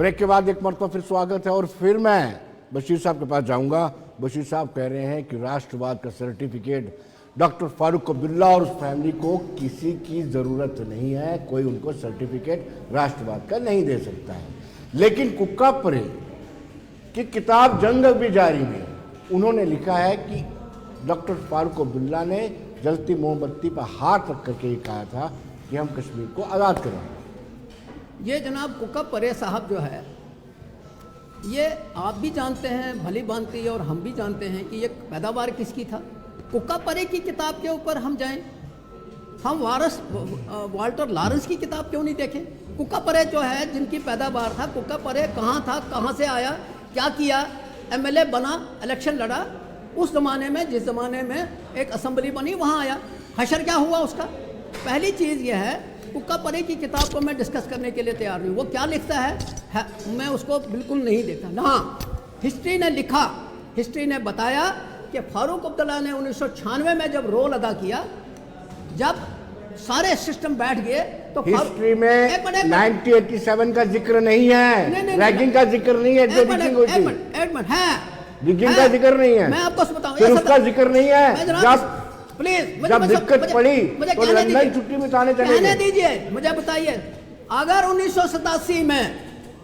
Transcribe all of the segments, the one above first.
Break के बाद एक मरतबा फिर स्वागत है और फिर मैं बशीर साहब के पास जाऊंगा। बशीर साहब कह रहे हैं कि राष्ट्रवाद का सर्टिफिकेट डॉक्टर फारूक अब्दुल्ला और उस फैमिली को किसी की ज़रूरत नहीं है, कोई उनको सर्टिफिकेट राष्ट्रवाद का नहीं दे सकता है। लेकिन कुक्का परे की किताब जंग भी जारी में उन्होंने लिखा है कि डॉक्टर फारूक अब्दुल्ला ने जलती मोमबत्ती पर हाथ रख करके ये कहा था कि हम कश्मीर को आज़ाद कराएंगे। ये जनाब कुक्का परे साहब जो है, ये आप भी जानते हैं, भली भांति, और हम भी जानते हैं कि ये पैदावार किसकी था। कुक्का परे की किताब के ऊपर हम जाएं, हम वाल्टर लॉरेंस की किताब क्यों नहीं देखें? कुक्का परे जो है जिनकी पैदावार था, कुक्का परे कहाँ था, कहाँ से आया, क्या किया, एमएलए बना, इलेक्शन लड़ा, उस ज़माने में, जिस ज़माने में एक असेंबली बनी वहाँ आया, हशर क्या हुआ उसका। पहली चीज़ यह है, कुक्का परे की किताब को मैं डिस्कस करने के लिए तैयार नहीं हूँ। वो क्या लिखता है मैं उसको बिल्कुल नहीं देखता ना। हिस्ट्री ने लिखा, हिस्ट्री ने बताया कि फारूक अब्दुल्ला ने 1996 में जब रोल अदा किया, जब सारे सिस्टम बैठ गए, तो हिस्ट्री में 1987 का जिक्र नहीं है, रैगिंग का जिक्र नहीं है, रैगिंग का जिक्र नहीं है, मैं आपको बताऊं, फिर उसका जिक्र नहीं है। प्लीज जब दिक्कत पड़ी तो लंदन छुट्टी में ताने चले कहने दीजिए, मुझे बताइए, अगर 1987 में,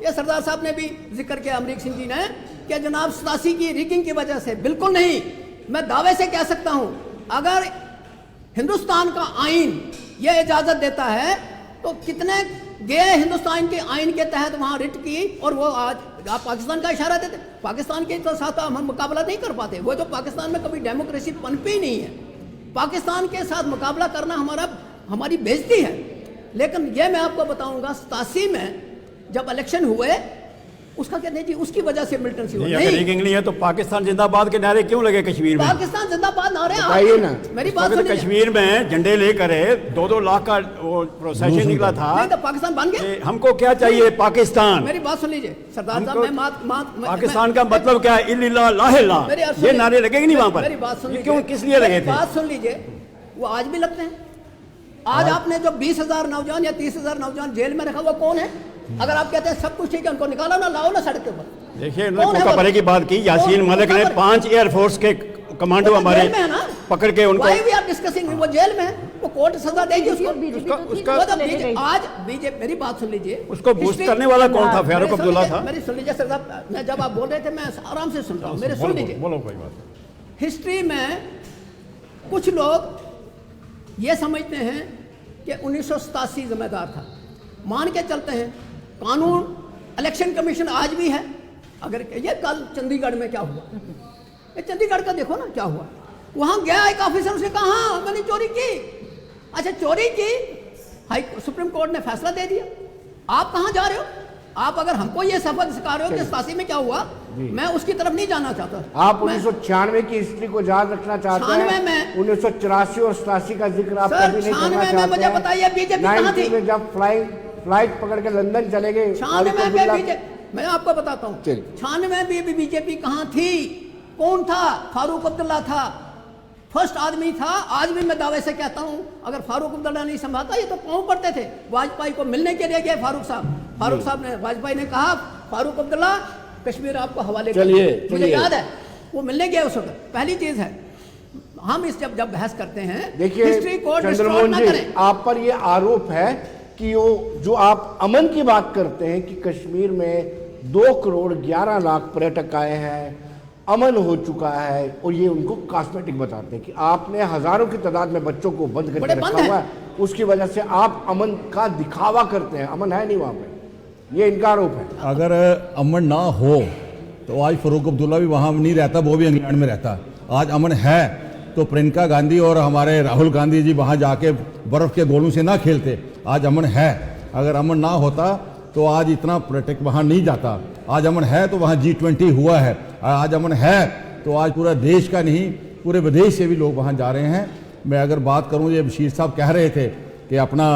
ये सरदार साहब ने भी जिक्र किया, अमरीक सिंह जी ने, कि जनाब 87 की रिगिंग की वजह से, बिल्कुल नहीं, मैं दावे से कह सकता हूं, अगर हिंदुस्तान का आइन यह इजाजत देता है तो कितने गए हिंदुस्तान के आइन के तहत वहां रिट की, और वो आज आप पाकिस्तान का इशारा देते, पाकिस्तान के साथ हम मुकाबला नहीं कर पाते। वो तो पाकिस्तान में कभी डेमोक्रेसी पनपी ही नहीं है, पाकिस्तान के साथ मुकाबला करना हमारी बेइज्जती है। लेकिन ये मैं आपको बताऊंगा, 87 में जब इलेक्शन हुए, उसका कहते जी उसकी वजह से मिलिटेंसी हुई। अगर रिगिंग नहीं है तो पाकिस्तान जिंदाबाद के नारे क्यों लगे कश्मीर में? पाकिस्तान जिंदाबाद नारे ना, मेरी बात सुनिए। कश्मीर में झंडे लेकर 2-2 लाख का वो प्रोसेशन निकला था, नहीं तो पाकिस्तान बन गया। हमको क्या चाहिए? पाकिस्तान। मेरी बात सुन लीजिए सरदार साहब, मैं पाकिस्तान का मतलब क्या है? इल्ला लाहिल्ला, ये नारे लगेंगे नहीं वहां पर? मेरी बात सुन लीजिए, क्यों, किस लिए लगे थे? बात सुन लीजिए, वो आज भी लगते हैं। आज आपने जो 20,000 नौजवान या 30,000 नौजवान जेल में रखा, वो कौन है? अगर आप कहते हैं सब कुछ ठीक है, उनको निकाला ना, लाओ ना सड़क के ऊपर। देखिए, उन्होंने कुक्का परे की बात की, यासीन मलिक ने 5 एयरफोर्स के कमांडो हमारे पकड़ के उनको, वो जेल में है, वो कोर्ट सजा देगी उसको। आज बीजेपी, मेरी बात सुन लीजिए, उसको बूस्ट करने वाला कौन था? फारूक अब्दुल्ला था। मेरी सुन लीजिए सरदार, मैं जब आप बोल रहे थे मैं आराम से सुन रहा हूँ, मेरे सुन लीजिए। बोलो, कोई बात। हिस्ट्री में कुछ लोग ये समझते हैं कि 1987 जिम्मेदार था, मान के चलते हैं। कानून, इलेक्शन कमीशन आज भी है। अगर ये कल चंडीगढ़ में क्या हुआ, ये चंडीगढ़ का देखो ना क्या हुआ, वहां गया एक ऑफिसर, उसने कहा हाँ मैंने चोरी की। अच्छा, चोरी की, सुप्रीम कोर्ट ने फैसला दे दिया। आप कहां जा रहे हो? आप अगर हमको ये सबक सिखा रहे हो कि 87 में क्या हुआ, मैं उसकी तरफ नहीं जाना चाहता। आप 1996 की हिस्ट्री को याद रखना चाहते हैं? 1984 और 87 का जिक्र आप कभी नहीं करना चाहते? मुझे बताइए बीजेपी कहां थी? जब फ्लाइट पकड़ के लंदन चले गए, 96 में मैं आपको बताता हूँ, 96 में बीजेपी कहां थी? कौन था? फारूक अब्दुल्ला था, फर्स्ट आदमी था। आज भी मैं दावे से कहता हूं, अगर फारूक अब्दुल्ला नहीं संभालता, ये तो पांव पड़ते थे। वाजपेयी को मिलने के लिए गए फारूक साहब ने, वाजपेयी ने कहा फारूक अब्दुल्ला कश्मीर आपको हवाले चलिए, मुझे याद है वो मिलने गए उस वक्त। पहली चीज है, हम इस जब बहस करते हैं, देखिए चंद्रमोहन जी, आप पर ये आरोप है कि जो आप अमन की बात करते हैं कि कश्मीर में 2 करोड़ 11 लाख पर्यटक आए हैं, अमन हो चुका है, और ये उनको कॉस्मेटिक बताते हैं कि आपने हजारों की तादाद में बच्चों को बंद करके रखा हुआ है, उसकी वजह से आप अमन का दिखावा करते हैं। अमन है नहीं वहाँ पे, ये इनका आरोप है। अगर अमन ना हो तो आज फारूक अब्दुल्ला भी वहाँ नहीं रहता, वो भी इंग्लैंड में रहता। आज अमन है तो प्रियंका गांधी और हमारे राहुल गांधी जी वहाँ जाके बर्फ़ के गोलों से ना खेलते। आज अमन है, अगर अमन ना होता तो आज इतना पर्यटक वहाँ नहीं जाता। आज अमन है तो वहाँ G20 हुआ है। आज अमन है तो आज पूरा देश का नहीं, पूरे विदेश से भी लोग वहाँ जा रहे हैं। मैं अगर बात करूँ, ये बशीर साहब कह रहे थे कि अपना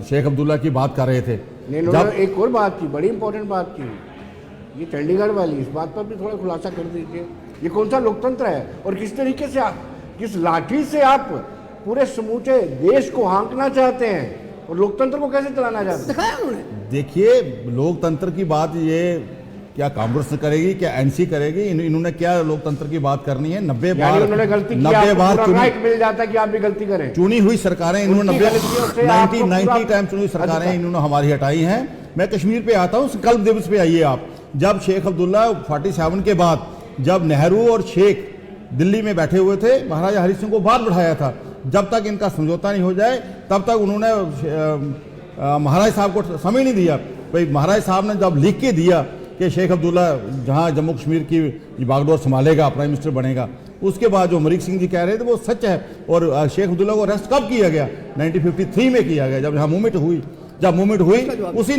शेख अब्दुल्ला की बात कर रहे थे, जब एक और बात की, बड़ी इंपॉर्टेंट बात की, ये चंडीगढ़ वाली, इस बात पर भी थोड़ा खुलासा कर दीजिए। ये कौन सा लोकतंत्र है, और किस तरीके से आप, किस लाठी से आप पूरे समूचे देश को हाँकना चाहते हैं और लोकतंत्र को कैसे चलाना चाहते हैं? दिखाया उन्होंने। देखिए, लोकतंत्र की बात ये क्या कांग्रेस करेगी, क्या एनसी करेगी? इन्होंने क्या लोकतंत्र की बात करनी है? 90 यानी बार उन्होंने गलती की, 90 आपको बार पूरा चुनी राइट मिल जाता है कि आप भी गलती करें। चुनी हुई सरकारें इन्होंने उनकी गलतियों से 90 आपको पूरा 90 टाइम चुनी हुई सरकारें अधिकार। इन्होंने हमारी हटाई हैं। मैं कश्मीर पे आता हूँ, संकल्प दिवस पे आइए आप। जब शेख अब्दुल्ला 47 के बाद जब नेहरू और शेख दिल्ली में बैठे हुए थे, महाराजा हरि सिंह को बाहर बिठाया था, जब तक इनका समझौता नहीं हो जाए तब तक उन्होंने महाराज साहब को समय नहीं दिया। भाई महाराज साहब ने जब लिख के दिया कि शेख अब्दुल्ला जहां जम्मू कश्मीर की बागडोर संभालेगा, प्राइम मिनिस्टर बनेगा, उसके बाद जो अमरीक सिंह जी कह रहे थे वो सच है। और शेख अब्दुल्ला को अरेस्ट कब किया गया? 1953 में किया गया, जब यहाँ मूवमेंट हुई। जब मूवमेंट हुई उसी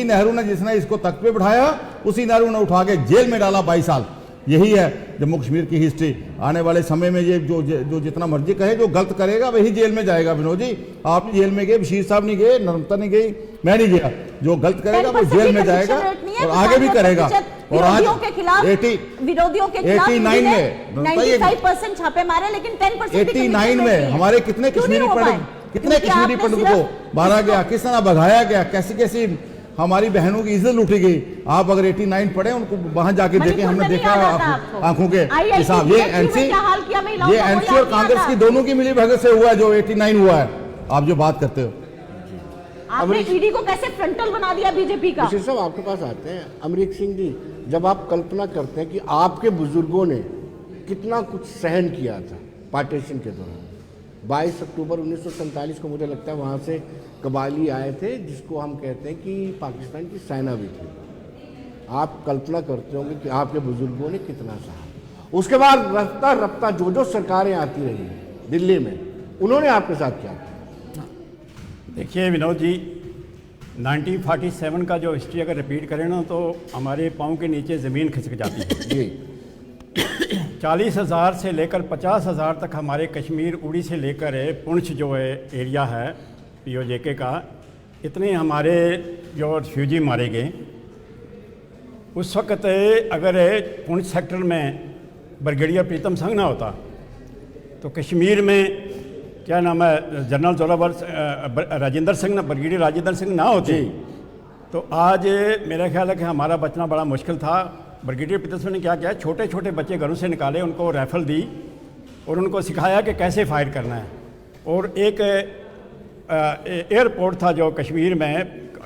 नेहरू ने जिसने इसको तख्त पे बिठाया, उसी नेहरू ने उठा के जेल में डाला 22 साल। यही है जम्मू कश्मीर की हिस्ट्री। आने वाले समय में ये जो जितना मर्जी कहे, जो गलत करेगा वही जेल में जाएगा। विनोद जी, आप जेल में गए, बशीर साहब नहीं गए, नर्मता नहीं गई, मैं नहीं गया। जो गलत करेगा वो जेल में जाएगा और आगे भी करेगा। और आज विरोधियों के खिलाफ 89 में 95% छापे मारे, लेकिन 10% 89 में हमारे कितने कश्मीरी पंडित को मारा गया, किस तरह भगाया गया, कैसी कैसी हमारी बहनों की इज्जत लूटी गई। आप अगर 89 पढ़े, उनको वहां जाके देखें, हमने देखा आंखों के हिसाब। ये एनसी और कांग्रेस की दोनों की मिली भगत से हुआ है जो 89 हुआ है, आप जो बात करते हो। आपने ईडी को कैसे फ्रंटल बना दिया बीजेपी का? बशीर साहब आपके पास आते हैं। अमरीक सिंह जी, जब आप कल्पना करते हैं कि आपके बुजुर्गों ने कितना कुछ सहन किया था पार्टीशन के दौरान, 22 अक्टूबर 1947 को मुझे लगता है वहाँ से कबाली आए थे, जिसको हम कहते हैं कि पाकिस्तान की सेना भी थी। आप कल्पना करते होंगे कि आपके बुजुर्गों ने कितना सहा। उसके बाद रफ्ता रफ्ता जो सरकारें आती रही दिल्ली में, उन्होंने आपके साथ क्या किया? देखिए विनोद जी, 1947 का जो हिस्ट्री अगर रिपीट करें ना, तो हमारे पाँव के नीचे ज़मीन खिसक जाती है जी। 40,000 से लेकर 50,000 तक हमारे कश्मीर, उड़ी से लेकर पुंछ जो है एरिया है POJK का, इतने हमारे जो रिफ्यूजी मारे गए। उस वक्त अगर पुंछ सेक्टर में ब्रिगेडियर प्रीतम संघ ना होता, तो कश्मीर में क्या नाम है, जनरल जोरावर राजेंद्र सिंह, ब्रिगेडियर राजेंद्र सिंह ना होते, तो आज मेरा ख्याल है कि हमारा बचना बड़ा मुश्किल था। ब्रिगेडियर प्रीतम सिंह ने क्या किया, छोटे छोटे बच्चे घरों से निकाले, उनको राइफल दी और उनको सिखाया कि कैसे फायर करना है। और एक एयरपोर्ट था जो कश्मीर में,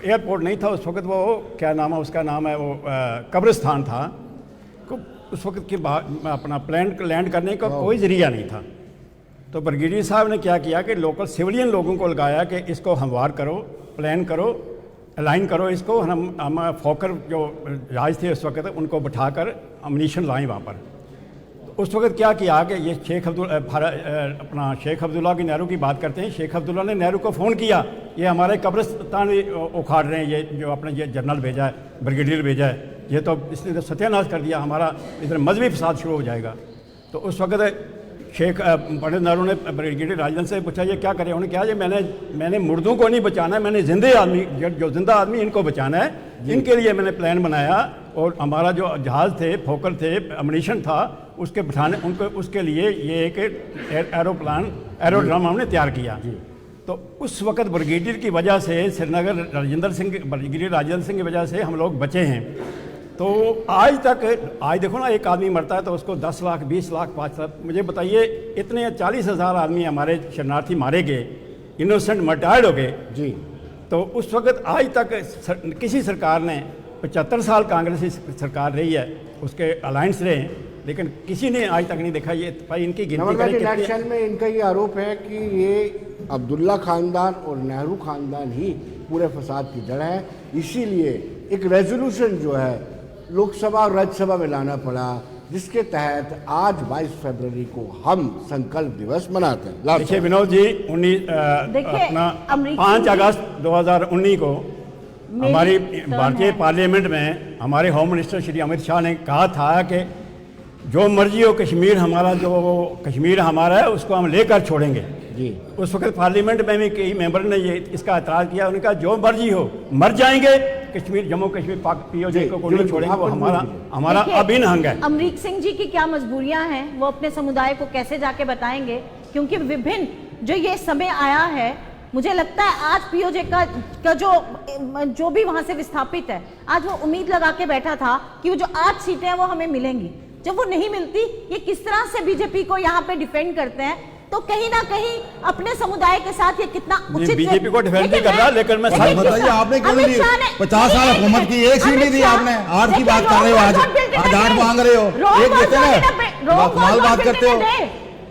एयरपोर्ट नहीं था उस वक्त, वो क्या नाम है उसका, नाम है वो कब्रिस्तान था। उस वक्त के अपना प्लान लैंड करने का कोई ज़रिया नहीं था। तो ब्रिगेडियर साहब ने क्या किया कि लोकल सिविलियन लोगों को लगाया कि इसको हमवार करो, प्लान करो, अलाइन करो इसको। हम फोकर जो जहाज थे उस वक्त, उनको बिठाकर अमनीशन लाएँ वहाँ पर। तो उस वक्त क्या किया कि ये अपना शेख अब्दुल्ला की नेहरू की बात करते हैं। शेख अब्दुल्ला ने नेहरू को फ़ोन किया, ये हमारे कब्रिस्तान उखाड़ रहे हैं, ये जो अपने ये जनरल भेजा है, ब्रिगेडियर भेजा है, ये तो इसने तो सत्यानाश कर दिया, हमारा इधर मजहबी फसाद शुरू हो जाएगा। तो उस वक्त शेख पंडित नेहरू ने ब्रिगेडियर राजेंद्र से पूछा ये क्या करें। उन्होंने कहा ये मैंने मुर्दों को नहीं बचाना है, मैंने जिंदे आदमी, जो जिंदा आदमी इनको बचाना है, इनके लिए मैंने प्लान बनाया। और हमारा जो जहाज़ थे, फोकर थे, अमनीशन था, उसके बिठाने उनको, उसके लिए ये एक एरोड्राम हमने तैयार किया। तो उस वक्त ब्रिगेडियर की वजह से, श्रीनगर ब्रिगेडियर राजेंद्र सिंह की वजह से हम लोग बचे हैं। तो आज देखो ना, एक आदमी मरता है तो उसको 10 लाख, 20 लाख, 5 लाख, मुझे बताइए इतने 40,000 आदमी हमारे शरणार्थी मारे गए, इनोसेंट मर्टायर्ड हो गए जी। तो उस वक्त आज तक किसी सरकार ने, 75 साल कांग्रेस सरकार रही है, उसके अलायंस रहे हैं, लेकिन किसी ने आज तक नहीं देखा। ये भाई इनकी गिनती इलेक्शन में इनका ये आरोप है कि ये अब्दुल्ला खानदान और नेहरू खानदान ही पूरे फसाद की जड़ है, इसीलिए एक रेजोल्यूशन जो है लोकसभा और राज्यसभा में लाना पड़ा, जिसके तहत आज 22 फरवरी को हम संकल्प दिवस मनाते हैं। देखिए विनोद जी, 5 अगस्त 2019 को हमारी भारतीय पार्लियामेंट में हमारे होम मिनिस्टर श्री अमित शाह ने कहा था कि जो मर्जी हो कश्मीर हमारा, जो कश्मीर हमारा है उसको हम लेकर छोड़ेंगे जी। उस वक्त पार्लियामेंट में भी कई मेंबर ने ये इसका एतराज़ किया। उन्होंने कहा जो मर्जी हो, मर जाएंगे, कश्मीर, जम्मू कश्मीर POJK को नहीं छोड़ेंगे, वो हमारा अभिन्न अंग है। अमरीक सिंह जी की क्या मजबूरियां हैं, वो अपने समुदाय को कैसे जाके बताएंगे? क्योंकि विभिन्न जो ये समय आया है मुझे लगता है आज पीओजे का जो भी वहां से विस्थापित है, आज वो उम्मीद लगा के बैठा था कि वो जो 8 सीटें हैं वो हमें मिलेंगी। जब वो नहीं मिलती, ये किस तरह से बीजेपी को यहाँ पे डिफेंड करते हैं, तो कहीं ना कहीं अपने समुदाय के साथ ये कितना उचित बीजेपी को डिफेंड नहीं कर रहा, लेकिन मैं सच बताइए, आपने क्यों नहीं दी? 50 साल हुकूमत की, एक सीट नहीं दी आपने। 8 की बात कर रहे हो, आज 8 मांग रहे हो, एक देते ना, कमाल बात करते हो।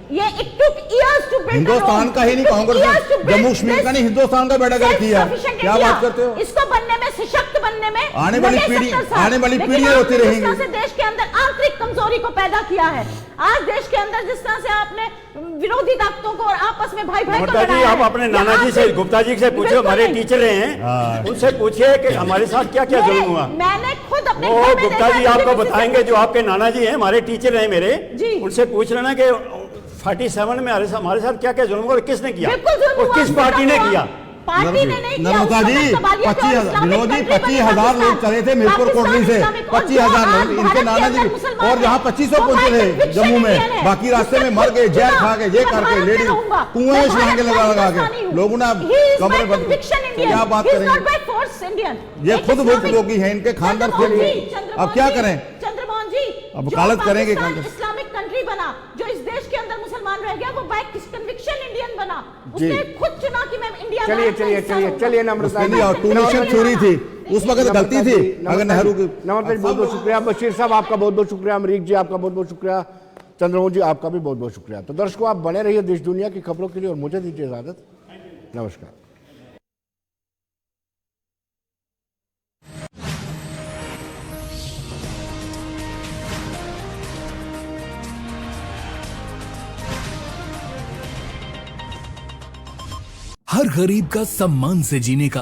ये it took years to build Hindustan का ही नहीं, कांग्रेस ने जम्मू कश्मीर का नहीं, हिंदुस्तान का बेड़ा गर्क किया। क्या बात करते हो? इसको बनने में, सशक्त बनने में आने वाली पीढ़ियां होती रहेंगी। जिस तरह से देश के अंदर आंतरिक कमजोरी को पैदा किया है, आज देश के अंदर जिस तरह से आपने विरोधी ताकतों को और आपस में भाई भाई को गुप्ता जी, आप अपने नाना जी से, गुप्ता जी से पूछो, हमारे टीचर रहे हैं, उनसे पूछिए कि हमारे साथ क्या क्या जुल्म हुआ। मैंने खुद अपने वो गुप्ता जी आपको बताएंगे, जो आपके नाना जी हैं, हमारे टीचर रहे मेरे, उनसे पूछ लेना कि 47 में हमारे साथ क्या क्या जुल्म हुआ, किसने किया और किस पार्टी ने किया। पार्टी ने नहीं किया। नरोता जी, 25,000 लोग चले थे मिरपुर कोटली से, 25,000 लोग, इनके नाना जी, और यहाँ 2500 पहुंचे थे जम्मू में, बाकी रास्ते में मर गए, जहर खा के, ये करके, लेडी कुएं में छलांगे लगा के लोगों ने कमरे बंद। क्या बात करेंगे, ये खुद भुगतभोगी है, इनके खानदान खुद। अब क्या करें, चंद्रमोहन जी, अब वकालत करेंगे इस्लामिक कंट्री बना, जो इस देश के अंदर मुसलमान रह गया, वो बाय कन्विक्शन इंडियन बना, उसने खुद चुना कि मैं इंडिया। चलिए नम्रता जी, ट्यूनिशन चोरी थी, उस वक्त गलती थी, अगर नेहरू की। नम्रता जी बहुत बहुत शुक्रिया, बशीर साहब आपका बहुत बहुत शुक्रिया, अमरीक जी आपका बहुत बहुत शुक्रिया, चंद्रमोहन जी आपका भी बहुत बहुत शुक्रिया। तो दर्शकों, आप बने रहिए देश दुनिया की खबरों के लिए और मुझे दीजिए इजाजत। नमस्कार। हर गरीब का सम्मान से जीने का